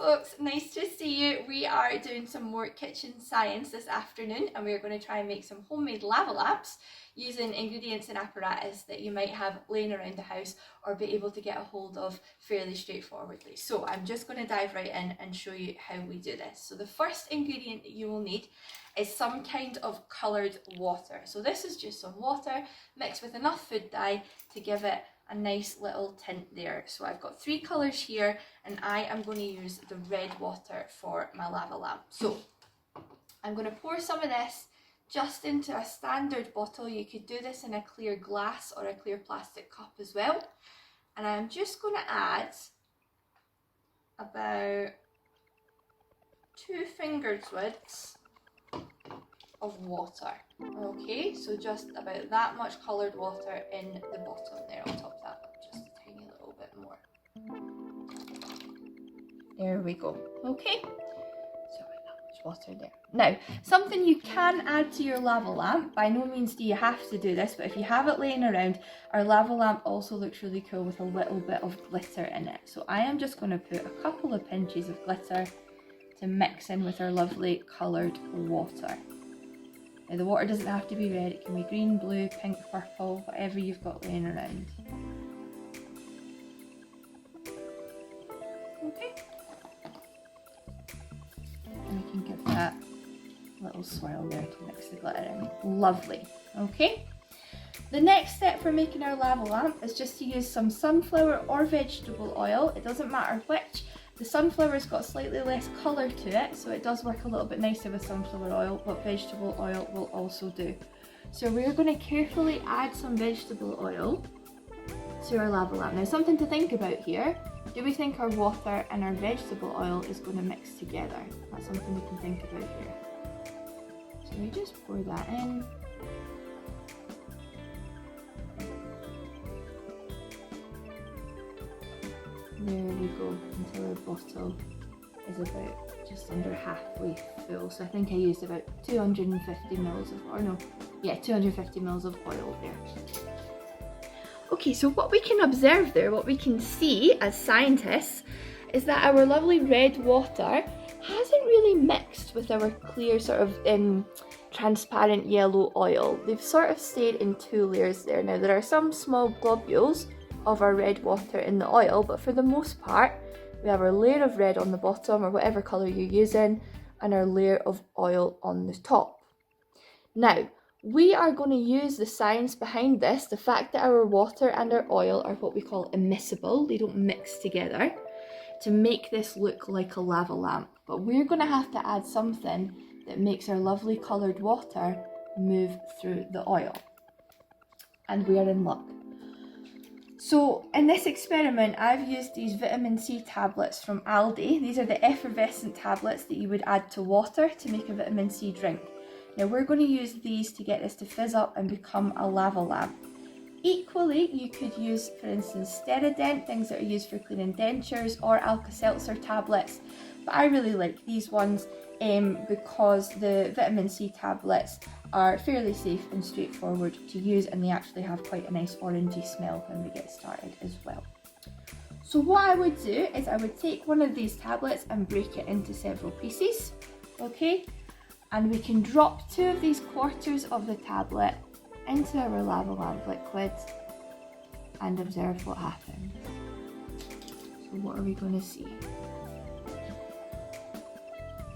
folks, nice to see you. We are doing some more kitchen science this afternoon and we're going to try and make some homemade lava lamps using ingredients and apparatus that you might have laying around the house or be able to get a hold of fairly straightforwardly. So I'm just going to dive right in and show you how we do this. So the first ingredient that you will need is some kind of coloured water. So this is just some water mixed with enough food dye to give it a nice little tint there. So I've got 3 colours here and I am going to use the red water for my lava lamp. So I'm going to pour some of this just into a standard bottle. You could do this in a clear glass or a clear plastic cup as well. And I'm just going to add about 2 fingers widths of water. Okay, so just about that much coloured water in the bottom there. I'll top that up just a tiny little bit more. There we go. Okay, so about that much water there. Now, something you can add to your lava lamp, by no means do you have to do this, but if you have it laying around, our lava lamp also looks really cool with a little bit of glitter in it. So I am just going to put a couple of pinches of glitter to mix in with our lovely coloured water. Now the water doesn't have to be red, it can be green, blue, pink, purple, whatever you've got laying around. Okay. And we can give that a little swirl there to mix the glitter in. Lovely. Okay. The next step for making our lava lamp is just to use some sunflower or vegetable oil. It doesn't matter which. The sunflower's got slightly less colour to it, so it does work a little bit nicer with sunflower oil, but vegetable oil will also do. So we're going to carefully add some vegetable oil to our lava lamp. Now something to think about here, do we think our water and our vegetable oil is going to mix together? That's something we can think about here. So we just pour that in. There we go, until our bottle is about just under halfway full. So I think I used about 250 mils of, or no, yeah, 250 mils of oil there. Okay, so what we can observe there, what we can see as scientists, is that our lovely red water hasn't really mixed with our clear sort of transparent yellow oil. They've sort of stayed in 2 layers there. Now there are some small globules of our red water in the oil, but for the most part we have our layer of red on the bottom, or whatever colour you're using, and our layer of oil on the top. Now we are going to use the science behind this, the fact that our water and our oil are what we call immiscible, they don't mix together, to make this look like a lava lamp. But we're going to have to add something that makes our lovely coloured water move through the oil, and we are in luck. So in this experiment, I've used these vitamin C tablets from Aldi. These are the effervescent tablets that you would add to water to make a vitamin C drink. Now we're going to use these to get this to fizz up and become a lava lamp. Equally, you could use, for instance, Sterident, things that are used for cleaning dentures, or Alka-Seltzer tablets. But I really like these ones because the vitamin C tablets are fairly safe and straightforward to use, and they actually have quite a nice orangey smell when we get started as well. So what I would do is I would take one of these tablets and break it into several pieces, okay? And we can drop 2 of these quarters of the tablet into our lava lamp liquid and observe what happens. So what are we going to see?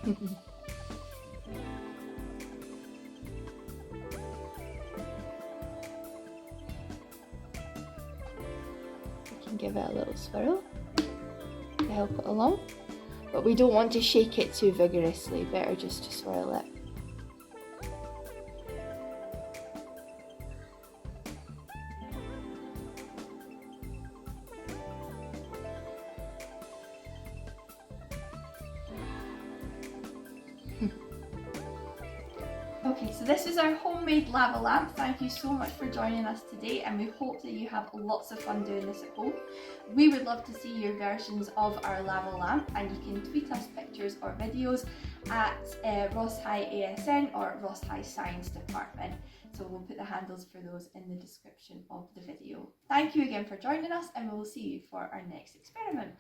We can give it a little swirl to help it along, but we don't want to shake it too vigorously, better just to swirl it. Okay, so this is our homemade lava lamp. Thank you so much for joining us today, and we hope that you have lots of fun doing this at home. We would love to see your versions of our lava lamp, and you can tweet us pictures or videos at Ross High ASN or Ross High Science Department. So we'll put the handles for those in the description of the video. Thank you again for joining us, and we will see you for our next experiment.